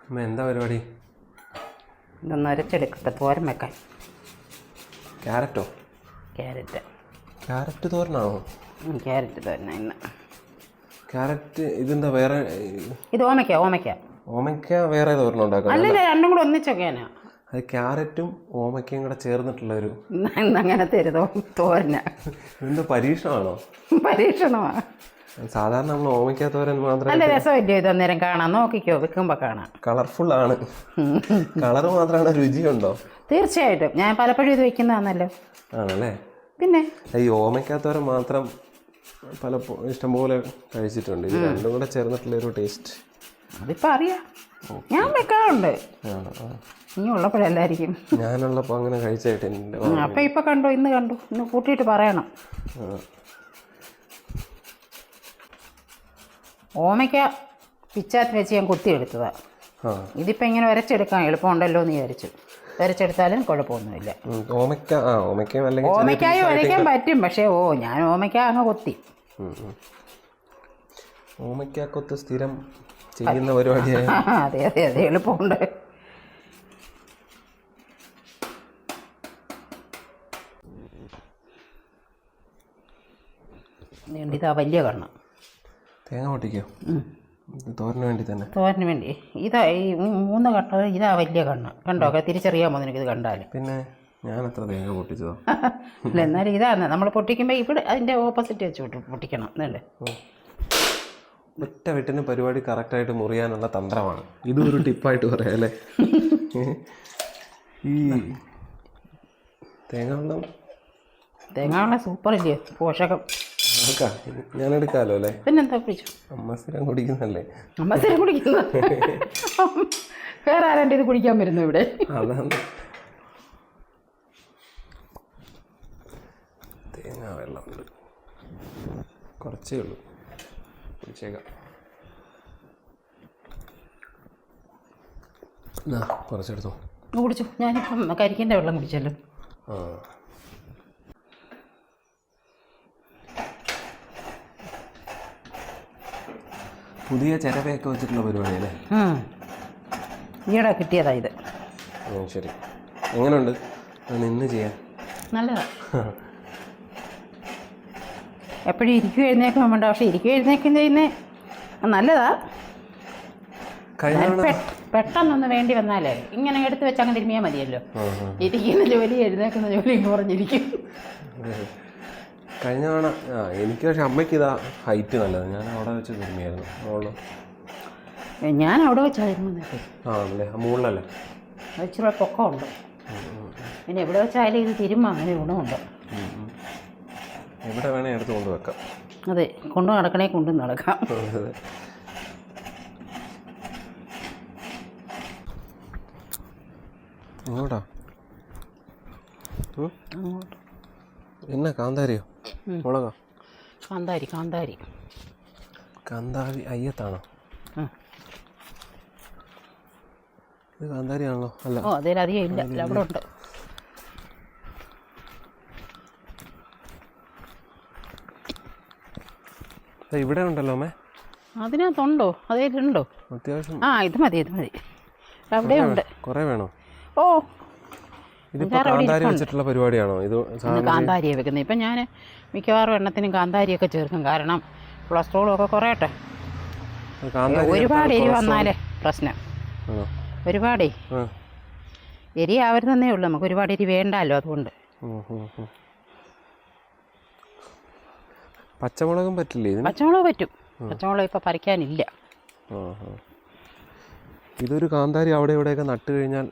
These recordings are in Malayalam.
എന്താ പരിപാടി? ഇതൊന്ന് അരച്ചെടുക്കട്ടെ തോരൻ വെക്കാൻ. ക്യാരറ്റോ? ക്യാരറ്റ് തോരനാണോ? ക്യാരറ്റ് തോരന ഇന്ന്. ക്യാരറ്റ് ഇതെന്താ വേറെ? ഇത് ഓമയ്ക്ക വേറെ തോരൻ ഉണ്ടാക്കാം? അല്ലല്ല, രണ്ടും കൂടെ ഒന്നിച്ചൊക്കെയാണ്. അത് ക്യാരറ്റും ഓമയ്ക്കയും കൂടെ ചേർന്നിട്ടുള്ളൊരു അങ്ങനത്തെ ഒരു തോരന. എന്താ പരീക്ഷണമാണോ? പരീക്ഷണമാണ്. സാധാരണ നമ്മൾ ഓമയ്ക്ക തോരൻ മാത്രമേ. നല്ല രസമല്ലേ ഇത്? അന്നേരം കാണാം, നോക്കിക്കോ, വെക്കുമ്പോ കാണാം. കളർഫുൾ ആണ്. കളർ മാത്രമാണ്, രുചിയുണ്ടോ? തീർച്ചയായിട്ടും. ഞാൻ പലപ്പോഴും ഇത് വെക്കുന്നതാണല്ലോ. ആണല്ലേ? പിന്നെ ഈ ഓമയ്ക്ക തോരൻ മാത്രം ഇഷ്ടംപോലെ കഴിച്ചിട്ടുണ്ട്. ഇത് രണ്ടും കൂടെ ചേർന്നിട്ടുള്ളൊരു ടേസ്റ്റ് അതിപ്പോ അറിയാം. ഞാൻ വെക്കാറുണ്ട്. ഇനി ഉള്ളപ്പോഴല്ലായിരിക്കും. ഞാനുള്ളപ്പോ അങ്ങനെ കഴിച്ചായിട്ട്. അപ്പൊ ഇപ്പൊ കണ്ടു, ഇന്ന് കണ്ടു, ഇന്ന് കൂട്ടിയിട്ട് പറയണം. ഓമയ്ക്ക പിച്ചാത്തി വെച്ച് ഞാൻ കുത്തിയെടുത്തതാ. ഇതിപ്പോ ഇങ്ങനെ വരച്ചെടുക്കാൻ എളുപ്പമുണ്ടല്ലോ എന്ന് വിചാരിച്ചു. വരച്ചെടുത്താലും കുഴപ്പമൊന്നുമില്ല. ഓമയ്ക്കായും വരയ്ക്കാൻ പറ്റും, പക്ഷേ ഞാൻ ഓമയ്ക്ക അങ്ങ് കൊത്തി. ഓമയ്ക്കൊത്ത് സ്ഥിരം ചെയ്യുന്ന പരിപാടിയാണ്. അതെ അതെ അതെ, എളുപ്പമുണ്ട്. ഇതാ വലിയ കണ്ണ്. തേങ്ങ പൊട്ടിക്കോ? തോരന് വേണ്ടി തന്നെ. തോരന് വേണ്ടി ഇതാ ഈ 3 കണ്ണ്. ഇതാ വലിയ കണ്ണ്. കണ്ടോ? തിരിച്ചറിയാമോ നിനക്ക് ഇത് കണ്ടാൽ? പിന്നെ ഞാൻ എത്ര തേങ്ങ പൊട്ടിച്ചതോ? അല്ല, എന്നാലും ഇതാണ് നമ്മൾ പൊട്ടിക്കുമ്പോൾ ഇവിടെ അതിൻ്റെ ഓപ്പോസിറ്റ് വെച്ച് പൊട്ടിക്കണം എന്നല്ലേ. ഒറ്റ വെട്ടിന് പരിപാടി കറക്റ്റായിട്ട് മുറിയാനുള്ള തന്ത്രമാണ്. ഇതും ഒരു ടിപ്പായിട്ട് പറയാം അല്ലേ? ഈ തേങ്ങ സൂപ്പർ ഇല്ലേ, പോഷകം. ഞാൻ എടുക്കാലോ അല്ലേ? പിന്നെന്താ പിടിച്ചു. അമ്മ സ്ഥിരം കുടിക്കുന്നല്ലേ? അമ്മ സ്ഥിരം കുടിക്കുന്ന വേറെ ആരാണ്ട് ഇത് കുടിക്കാൻ വരുന്നു ഇവിടെ? അതാണ്. തേങ്ങ വെള്ളമുണ്ട്, കുറച്ചേ ഉള്ളൂ, കുടിച്ചേക്കാം. കുറച്ചെടുത്തോ. കുടിച്ചു. ഞാനിപ്പം കരിക്കിൻ്റെ വെള്ളം കുടിച്ചല്ലോ. പുതിയ ചിരവയൊക്കെ വെച്ചിട്ടുള്ള പരിപാടിയല്ലേ? ഈയിടെ കിട്ടിയതാ ഇത്. ശരി. എങ്ങനെയുണ്ട് നിന്ന് ചെയ്യാൻ? നല്ലതാ. എപ്പോഴും ഇരിക്കും എഴുന്നേക്കാൻ വേണ്ട, പക്ഷെ ഇരിക്കും എഴുന്നേക്കും ചെയ്യുന്നത് നല്ലതാ. പെട്ടെന്നൊന്ന് വേണ്ടി വന്നാലേ ഇങ്ങനെ എടുത്ത് വെച്ച് അങ്ങനെ തിരുമിയാൽ മതിയല്ലോ. ഇരിക്കുന്ന ജോലി എഴുന്നേക്കുന്ന ജോലി കുറഞ്ഞിരിക്കും. കഴിഞ്ഞ തവണ എനിക്ക്, പക്ഷെ അമ്മയ്ക്ക് ഇതാ ഹൈറ്റ് നല്ലത്. ഞാൻ അവിടെ വെച്ച് തിരുമിയായിരുന്നു. ഞാൻ അവിടെ വെച്ചാൽ തിരുമുന്നത്. ആണല്ലേ? മുകളിലല്ലേ? ഇച്ചിരി പൊക്കമുണ്ട്. പിന്നെ എവിടെ വെച്ചാലും ഇത് തിരുമ്മ അങ്ങനെ ഗുണമുണ്ട്. എവിടെ വേണേൽ എടുത്ത് കൊണ്ട് വെക്കാം. അതെ, കൊണ്ടു നടക്കണേ കൊണ്ടു നടക്കാം. എങ്ങോട്ടാ? എന്നാ കാന്താരിയോ മുളകോ? കാന്താരി അയ്യത്താണോ? ഇത് കാന്താരിയാണല്ലോ? അല്ല, അതിലധികം ഇല്ല, അവിടെ ഉണ്ട്. ഇവിടെ ഉണ്ടല്ലോ അമ്മേ. അതിനകത്തുണ്ടോ? അതേലുണ്ടോ? അത്യാവശ്യം. ഇത് മതി. അവിടെ ഉണ്ട്. കുറെ വേണോ? ഇതിപ്പോ കാന്താരി വെച്ചിട്ടുള്ള പരിപാടിയാണോ? ഇത് കാന്താരിയെ വെക്കുന്നത്. ഇപ്പം ഞാൻ മിക്കവാറും എണ്ണത്തിനും കാന്താരിയൊക്കെ ചേർക്കും. കാരണം കൊളസ്ട്രോളും ഒക്കെ കുറയട്ടെ. ഒരുപാട് എരി വന്നാലേ പ്രശ്നം. ഒരുപാടേ എരി ആവരുതെന്നേ ഉള്ളൂ. നമുക്ക് ഒരുപാട് എരി വേണ്ടല്ലോ, അതുകൊണ്ട്. പച്ചമുളകും പറ്റില്ലേ? പച്ചമുളക് പറ്റും. പച്ചമുളക് ഇപ്പം പറിക്കാനില്ല. ഇതൊരു കാന്താരി അവിടെ ഇവിടെയൊക്കെ നട്ട് കഴിഞ്ഞാൽ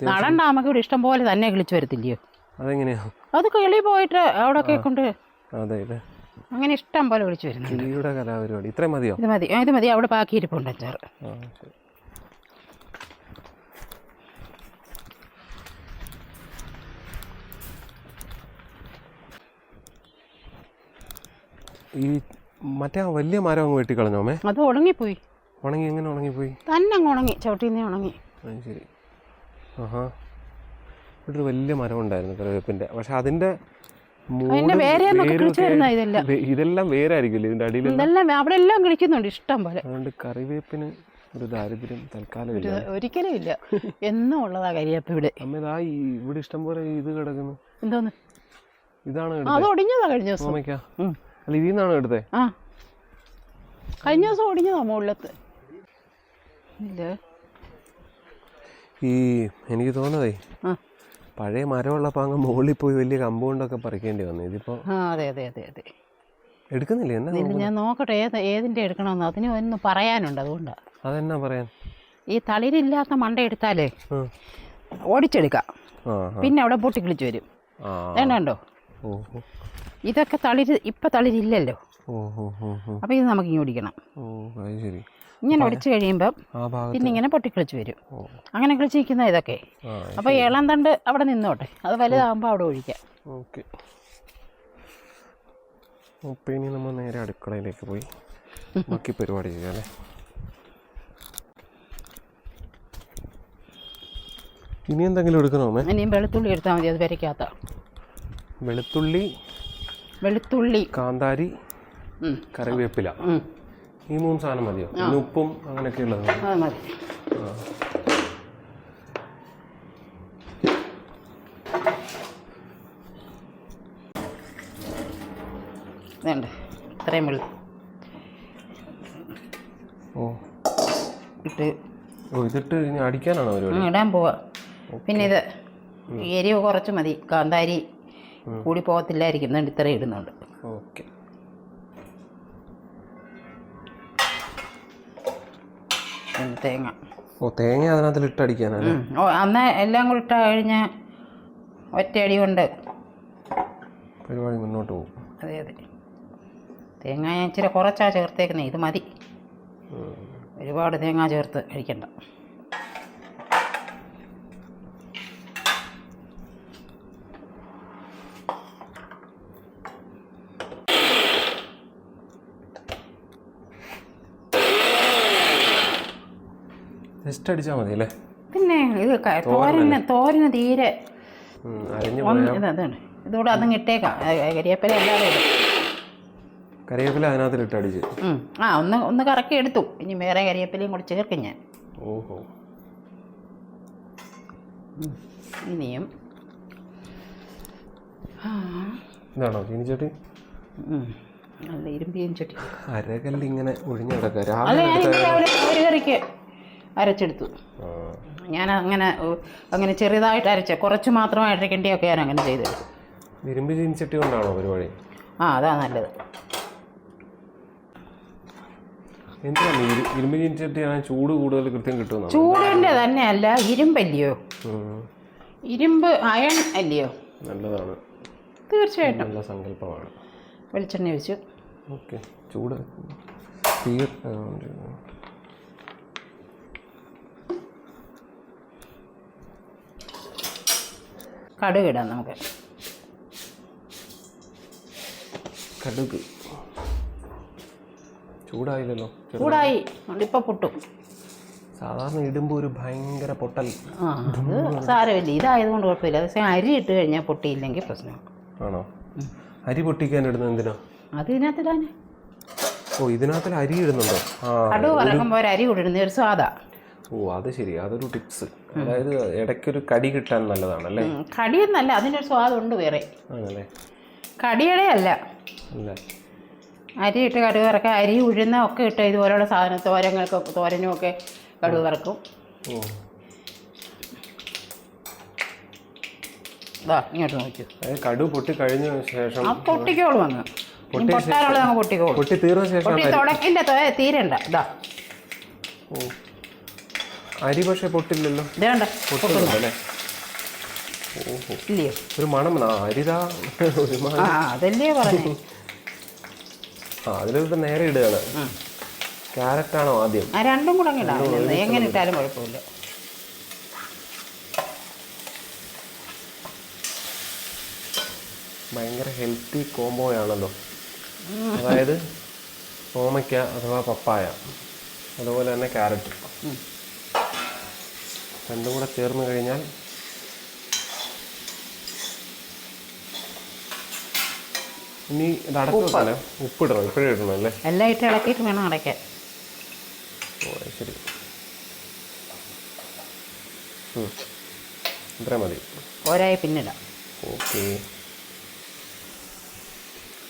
നടണ്ട, നമുക്ക് ഇവിടെ ഇഷ്ടം പോലെ തന്നെ കിളിച്ചു വരത്തില്ലയോ? അതെങ്ങനെയാ? അത് കിളി പോയിട്ട് അവിടെയൊക്കെ കൊണ്ട് അങ്ങനെ ഇഷ്ടം പോലെ വിളിച്ചു വരുന്നുണ്ട്. കിളിയുടെ കലാപരിപാടി. ഇത്രയും മതിയോ? ഇത് മതി. അവിടെ ബാക്കി ഇരിപ്പുണ്ട് അച്ചാറ്. ഈ മറ്റേ വലിയ മരം അങ്ങ് വെട്ടിക്കളഞ്ഞോമേ? അത് ഉണങ്ങിപ്പോയി. ഉണങ്ങി? എങ്ങനെ ഉണങ്ങിപ്പോയി? തന്നെ അങ്ങ് ഉണങ്ങി, ചവിട്ടിന്ന് ഉണങ്ങി. ശരി. ഇവിടെ ഒരു വലിയ മരം ഉണ്ടായിരുന്നു കറിവേപ്പിൻ്റെ. പക്ഷെ അതിൻ്റെ ഇതെല്ലാം വേരായിരിക്കില്ലേ ഇതിൻ്റെ അടിയിൽ? അവിടെ എല്ലാം കിളിക്കുന്നുണ്ട് ഇഷ്ടം പോലെ. അതുകൊണ്ട് കറിവേപ്പിന് ഒരു ദാരിദ്ര്യം തൽക്കാലം ഇല്ല. ഒരിക്കലും ഇല്ല. എന്നും ഉള്ളതാ കരിയേപ്പ് ഇവിടെ. അമ്മ ഇതാ ഇവിടെ ഇഷ്ടംപോലെ ഇത് കിടക്കുന്നു. എന്തോന്ന്? ഇതാണ് അത് ഒടിഞ്ഞതാ കഴിഞ്ഞ ദിവസം. ഓമയ്ക്ക അല്ല ഇതിൽ നിന്നാണ് എടുത്തേ? ആ കഴിഞ്ഞ ദിവസം ഒടിഞ്ഞതാ മുകളിലത്ത്. ഇല്ല ഈ എനിക്ക് തോന്നതേ പഴയ മരമുള്ളപ്പോൾ അങ്ങ് മുകളിൽ പോയി വലിയ കമ്പൗണ്ടൊക്കെ പറിക്കേണ്ടി വന്നു. ഇതിപ്പോ അതെ അതെ അതെ അതെ എടുക്കുന്നില്ല. എന്നാ ഞാൻ നോക്കട്ടെ ഏതിൻ്റെ എടുക്കണമെന്ന്. അതിന് ഒന്ന് പറയാനുണ്ട്. അതുകൊണ്ടാണ്. അതെന്നാ പറയാൻ? ഈ തളിരില്ലാത്ത മണ്ട എടുത്താലേ ഓടിച്ചെടുക്കാം. പിന്നെ അവിടെ പൊട്ടിക്കിളിച്ച് വരും. വേണ്ടോ? ഇതൊക്കെ ഇപ്പം തളിരില്ലല്ലോ. അപ്പം ഇത് നമുക്ക് ഇങ്ങനെ ഓടിക്കണം. ഇങ്ങനെ ഒടിച്ചു കഴിയുമ്പം പിന്നെ ഇങ്ങനെ പൊട്ടിക്കിളിച്ച് വരും. അങ്ങനെ കിളിച്ച് നിൽക്കുന്ന ഇതൊക്കെ. അപ്പോൾ ഇളം തണ്ട് അവിടെ നിന്നോട്ടെ. അത് വലുതാകുമ്പോൾ അവിടെ ഒഴിക്കാം. ഓക്കെ. അപ്പോൾ ഇനി നമ്മൾ നേരെ അടുക്കളയിലേക്ക് പോയി ബാക്കി പരിപാടി ചെയ്യാം അല്ലേ? ഇനി എന്തെങ്കിലും എടുക്കണോ? ഇനിയും വെളുത്തുള്ളി എടുത്താൽ മതി. അത് വരയ്ക്കാത്ത വെളുത്തുള്ളി കാന്താരി കറിവേപ്പില ഈ 3 സാധനം മതിയോ? പിന്നെ ഉപ്പും അങ്ങനെയൊക്കെ ഉള്ളത് മതി. വേണ്ട ഇത്രയും വെള്ളം ഇതിട്ട് ഇനി അടിക്കാനാണോ പരിപാടി? ഇടാൻ പോവാ. പിന്നെ ഇത് എരിവ് കുറച്ച് മതി. കാന്താരി കൂടി പോകത്തില്ലായിരിക്കും. എന്നിട്ട് ഇത്രയും ഇടുന്നുണ്ട്. ഓക്കെ. തേങ്ങ അതിനകത്ത് ഇട്ടടിക്കാനല്ലേ? അന്ന് എല്ലാം കൂടി ഇട്ട് കഴിഞ്ഞാൽ ഒറ്റയടി കൊണ്ട് പരിപാടി മുന്നോട്ട് പോകും. അതെ അതെ. തേങ്ങ ഞാൻ ഇച്ചിരി കുറച്ചാ ചേർത്തേക്കുന്നത്. ഇത് മതി. ഒരുപാട് തേങ്ങ ചേർത്ത് കഴിക്കണ്ട. ജസ്റ്റ് അടിച്ചാൽ മതി അല്ലേ? പിന്നെ ഇത് തോരന് തീരെ ഇതാണ്. ഇതുകൂടെ അതും ഇട്ടേക്കാം. കരിവേപ്പില എല്ലാവരും ഇടും. കരിവേപ്പില അതിനകത്ത് ഇട്ടടിച്ച് ഒന്ന് കറക്കി എടുത്തു. ഇനി വേറെ കരിവേപ്പിലയും കൂടി ചേർക്കും ഞാൻ. ഓഹോ. ഇനിയും ഇതാണോ ചീനിച്ചട്ടി? നല്ല ഇരുമ്പ് ചീനിച്ചട്ടി. അരകല്ല് ഇങ്ങനെ ഒഴിഞ്ഞു കിടക്കാം. അത് ഞാൻ രാവിലെ ഒരു കറിക്ക് അരച്ചെടുത്തു. ഞാൻ അങ്ങനെ ചെറുതായിട്ട് അരച്ച കുറച്ച് മാത്രം അരയ്ക്കേണ്ടിയൊക്കെ ഞാൻ അങ്ങനെ ചെയ്തെടുത്തു. ഇരുമ്പ് ചീനിച്ചട്ടി കൊണ്ടാണോ പരിപാടി? അതാ നല്ലത്. എന്തിനാണ് ഇരുമ്പ് ചീനിച്ചട്ടിയാണ് ചൂട് കൂടുതൽ കൃത്യം കിട്ടുന്നത്? ചൂടിൻ്റെ തന്നെ അല്ല, ഇരുമ്പല്ലയോ. ഇരുമ്പ് അയൺ അല്ലയോ. നല്ലതാണ്. തീർച്ചയായിട്ടും നല്ല സങ്കല്പമാണ്. വെളിച്ചെണ്ണ ഒഴിച്ചു. ഓക്കെ. ചൂട് കടുക് ഇടാം നമുക്ക്. കടുക് ചൂടായില്ലല്ലോ? ചൂടായി. ഇപ്പം പൊട്ടും. സാധാരണ ഇടുമ്പോൾ ഒരു ഭയങ്കര പൊട്ടൽ. അത് സാരമില്ല. ഇതായതുകൊണ്ട് കുഴപ്പമില്ല. അതേ അരി ഇട്ട് കഴിഞ്ഞാൽ പൊട്ടിയില്ലെങ്കിൽ പ്രശ്നം. ആണോ? അരി പൊട്ടിക്കാൻ ഇടുന്നത് എന്തിനാ? അത് ഇതിനകത്തിടാൻ. ഇതിനകത്തിൽ അരി ഇടുന്നുണ്ടോ? കടുക് വറക്കുമ്പോൾ ഒരു അരി കൂടി ഇടുന്ന ഒരു സ്വാദാ. അത് ശരി. അതൊരു ടിപ്സ്. അതായത് ഇടയ്ക്കൊരു കടി കിട്ടാൻ നല്ലതാണല്ലേ? കടിയെന്നല്ല, അതിനൊരു സ്വാദുണ്ട് വേറെ. ആണല്ലേ? കടിയുടെ അല്ല. അരി ഇട്ട് കടുക് വറക്കുക. അരി ഉഴുന്ന ഒക്കെ ഇട്ട് ഇതുപോലെയുള്ള സാധനം തോരനും ഒക്കെ കടുക് വറക്കും. ഇങ്ങോട്ട് നോക്കൂ. കടുക് പൊട്ടി കഴിഞ്ഞ ശേഷം പൊട്ടിക്കോളൂ. വന്ന് പൊട്ടാനുള്ളത് അങ്ങ് പൊട്ടിക്കോളൂ. പൊട്ടി തീർന്ന ശേഷം തുടക്കില്ല, തീരണ്ട. അരി പക്ഷെ പൊട്ടില്ലല്ലോ. ഇതേണ്ട പൊട്ടുന്നുണ്ടല്ലേ? ഇല്ലയോ? ഒരു മണം. അരിതാ ഒരു മണം. അതല്ലേ പറഞ്ഞു. അതിലിപ്പോ നേരെ ഇടുകയാണ്. ക്യാരറ്റാണോ ആദ്യം? രണ്ടും കൂടെ അങ്ങ് ഇടാം. എങ്ങനെ ഇട്ടാലും കുഴപ്പമില്ല. ഭയങ്കര ഹെൽത്തി കോംബോയാണല്ലോ. അതായത് ഓമയ്ക്ക അഥവാ പപ്പായ, അതുപോലെ തന്നെ ക്യാരറ്റ് രണ്ടും കൂടെ ചേർന്ന് കഴിഞ്ഞാൽ ഇനി ഇത് അടക്കല്ലേ? ഉപ്പിടണം. ഇപ്പോഴേ ഇടണം അല്ലേ? എല്ലാം ഇട്ട് ഇളക്കിയിട്ട് വേണം അടയ്ക്കാൻ. ശരി. ഇത്ര മതി. ഒരായി പിന്നിടാം. ഓക്കെ.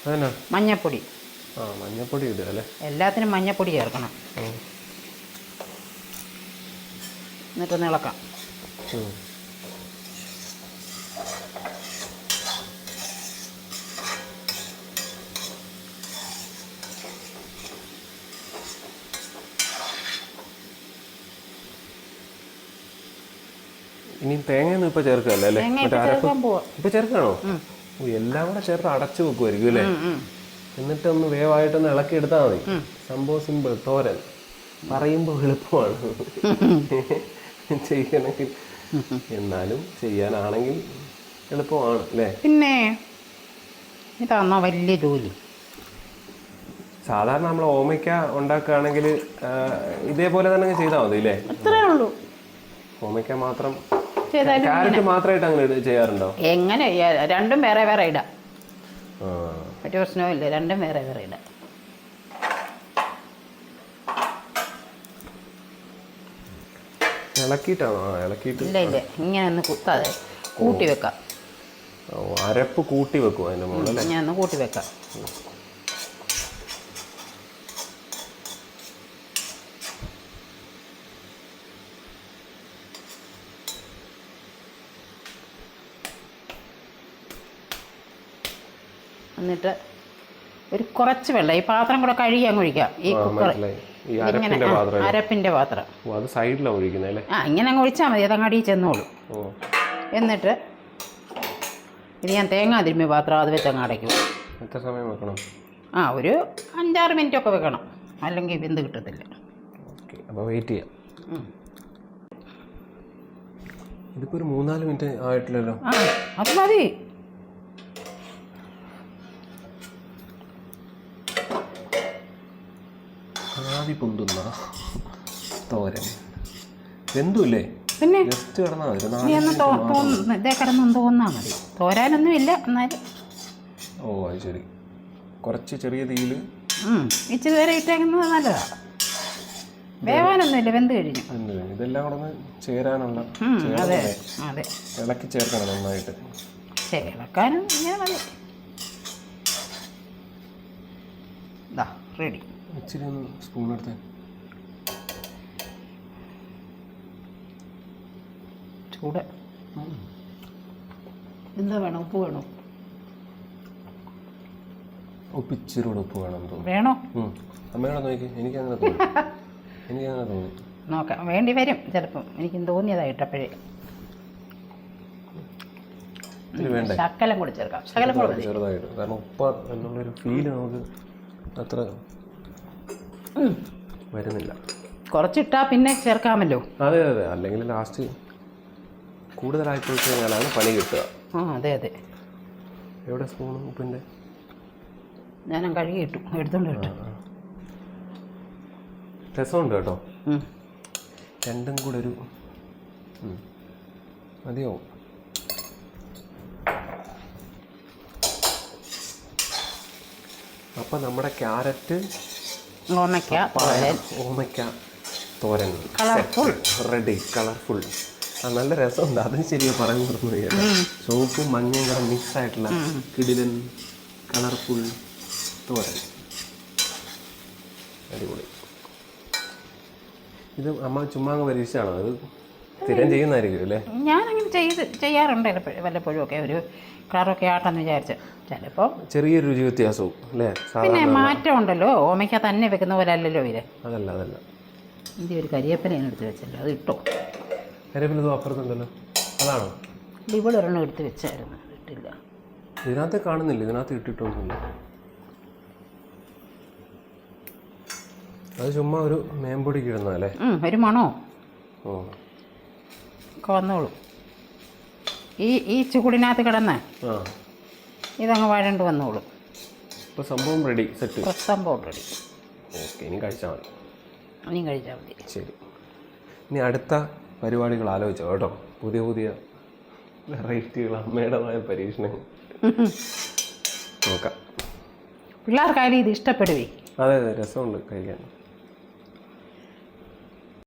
അതെന്നാ? മഞ്ഞപ്പൊടി. മഞ്ഞപ്പൊടി ഇടുക അല്ലേ? എല്ലാത്തിനും മഞ്ഞപ്പൊടി ചേർക്കണം. എന്നിട്ടൊന്ന് ഇളക്കാം. ഇനി തേങ്ങയൊന്നും ഇപ്പൊ ചേർക്കല്ലേ അല്ലേ? ഇപ്പൊ ചേർക്കാണോ? എല്ലാം കൂടെ ചേർത്ത് അടച്ചു വെക്കുമായിരിക്കും അല്ലേ? എന്നിട്ട് ഒന്ന് വേവായിട്ടൊന്ന് ഇളക്കി എടുത്താൽ മതി. സംഭവം സിമ്പിൾ. തോരൻ പറയുമ്പോൾ എളുപ്പമാണ് ചെയ്യണമെങ്കിൽ, എന്നാലും ചെയ്യാനാണെങ്കിൽ എളുപ്പമാണ് അല്ലേ? പിന്നെ ഇതാണോ വലിയ ജോലി? സാധാരണ നമ്മൾ ഓമയ്ക്ക ഉണ്ടാക്കുകയാണെങ്കിൽ ഇതേപോലെ തന്നെ ചെയ്താൽ മതി അല്ലേ? അത്രേ ഉള്ളൂ. ഓമയ്ക്ക മാത്രം, ക്യാരറ്റ് മാത്രമായിട്ട് അങ്ങനെ ചെയ്യാറുണ്ടോ? എങ്ങനെ? രണ്ടും വേറെ വേറെ ഇടാം. ഒരു പ്രശ്നവും ഇല്ല, രണ്ടും വേറെ വേറെ ഇടാം. ഇളക്കിയിട്ടാണോ? ഇളക്കിയിട്ട് ഇല്ല ഇല്ല, ഇങ്ങനെ ഒന്ന് കുത്താതെ കൂട്ടി വെക്കാം. അരപ്പ് കൂട്ടി വെക്കും അതിൻ്റെ മുകളിൽ. ഞാൻ ഒന്ന് കൂട്ടി വെക്കാം. എന്നിട്ട് ഒരു കുറച്ച് വെള്ളം, ഈ പാത്രം കൂടെ കഴുകി അങ്ങ് ഒഴിക്കാം. ഈ കുക്കർ ഇങ്ങനെ അരപ്പിൻ്റെ പാത്രം സൈഡിലാണ് ഒഴിക്കുന്നത്. ഇങ്ങനെ അങ്ങ് ഒഴിച്ചാൽ മതി, അതങ്ങ് അടിയിൽ ചെന്നോളൂ. എന്നിട്ട് ഇത് ഞാൻ തേങ്ങ തിരുമ്മിയ പാത്രം അത് വെച്ച് അങ്ങ് അടയ്ക്കും. എത്ര സമയം വെക്കണം? ഒരു 5-6 മിനിറ്റൊക്കെ വെക്കണം, അല്ലെങ്കിൽ വെന്ത് കിട്ടത്തില്ല. അപ്പോൾ വെയിറ്റ് ചെയ്യാം. ഇതിപ്പോൾ ഒരു 3-4 മിനിറ്റ് ആയിട്ടില്ലല്ലോ. അത് മതി. ആവി പൊന്തുന്ന തോരൻ വെന്തുല്ലേ? പിന്നെ ജസ്റ്റ് കിടന്നാൽ മതി. ഇതേ കിടന്നൊന്ന് തോന്നാൽ മതി. തോരാനൊന്നും ഇല്ല എന്നാലും. അത് ശരി. കുറച്ച് ചെറിയ തീയിൽ ഇച്ചിരി നേരം ഇട്ടേക്കുന്നത് നല്ലതാണ്. വേവാനൊന്നുമില്ല, വെന്ത് കഴിഞ്ഞു. ഇതെല്ലാം കൂടെ ചേരാനുള്ള അതെ അതെ, ഇളക്കി ചേർക്കണം നന്നായിട്ട്. ഇളക്കാനും ഇങ്ങനെ മതി. റെഡി. ഇച്ചിരി ഒന്ന് സ്പൂൺ എടുത്ത് ചൂട്. എന്താ വേണം? ഉപ്പ് വേണോ? ഇച്ചിരി കൂടെ ഉപ്പ് വേണം തോന്നുന്നു. വേണോ? അമ്മയോടെ നോക്കി. എനിക്കങ്ങനെ തോന്നി. നോക്കാം, വേണ്ടി വരും ചിലപ്പം. എനിക്കും തോന്നിയതായിട്ടപ്പോഴേ. ശകലം കൂടി ചേർക്കാം. ശകലം കൂടെ ചെറുതായിട്ട്, കാരണം ഉപ്പ എന്നുള്ളൊരു ഫീല് നമുക്ക് അത്ര വരുന്നില്ല. കുറച്ചിട്ടാ പിന്നെ ചേർക്കാമല്ലോ. അതെ അതെ, അല്ലെങ്കിൽ ലാസ്റ്റ് കൂടുതലായിപ്പോയി കഴിഞ്ഞാലാണ് പണി കിട്ടുക. അതെ അതെ. എവിടെ സ്പൂൺ ഉപ്പിൻ്റെ? ഞാൻ കഴുകി ഇട്ടു, എടുത്തോണ്ട് കിട്ടും. രസമുണ്ട് കേട്ടോ. രണ്ടും കൂടെ ഒരു മതിയോ? അപ്പം നമ്മുടെ ക്യാരറ്റ് ഓമയ്ക്ക തോരൻ റെഡി. കളർഫുൾ. നല്ല രസമുണ്ട്. അതും ശരിയാ പറഞ്ഞു കൊടുക്കുന്നത്. ചുവപ്പും മഞ്ഞയും കൂടെ മിക്സ് ആയിട്ടുള്ള കിടിലൻ കളർഫുൾ തോരൻ. അടിപൊളി. ഇത് അമ്മ ചുമ്മാ അങ്ങ് പരീക്ഷിച്ചാണോ? അത് സ്ഥിരം ചെയ്യുന്നതായിരിക്കും അല്ലേ? ഞാനങ്ങനെ ചെയ്യാറുണ്ട് വല്ലപ്പോഴും ഒക്കെ. ഒരു കളറൊക്കെ ആട്ടെന്ന് വിചാരിച്ച്. ചിലപ്പോൾ ചെറിയൊരു രുചി വ്യത്യാസവും അല്ലേ? പിന്നെ മാറ്റം ഉണ്ടല്ലോ. ഓമയ്ക്ക തന്നെ വെക്കുന്ന പോലെ അല്ലല്ലോ ഇത്. അതല്ല. ഇത് ഒരു കരിയേപ്പില ഞാൻ എടുത്ത് വെച്ചല്ലോ, അത് ഇട്ടോ. കരിയേപ്പില ഇത് അപ്പുറത്തുണ്ടല്ലോ, അതാണോ? ഇവിടെ ഒരെണ്ണം എടുത്ത് വെച്ചായിരുന്നു, ഇട്ടില്ല. ഇതിനകത്ത് കാണുന്നില്ല. ഇതിനകത്ത് ഇട്ടിട്ടൊന്നുമില്ല. അത് ചുമ്മാ ഒരു മേമ്പൊടി കിടുന്നതല്ലേ? ഒരു മണോ വന്നോളൂ. ഈ ചൂടിനകത്ത് കിടന്ന് ഇതങ്ങ് വഴണ്ട് വന്നോളൂ. ഇപ്പോൾ സംഭവം റെഡി. സെറ്റ്. സംഭവം റെഡി. ഓക്കെ, ഇനി കഴിച്ചാൽ മതി. ഇനിയും കഴിച്ചാൽ മതി. ശരി. ഇനി അടുത്ത പരിപാടികൾ ആലോചിച്ചോ കേട്ടോ. പുതിയ വെറൈറ്റികൾ, അമ്മയുടേതായ പരീക്ഷണങ്ങൾ നോക്കാം. പിള്ളേർക്കായാലും ഇത് ഇഷ്ടപ്പെടുവേ. അതെ, രസമുണ്ട് കഴിക്കാൻ.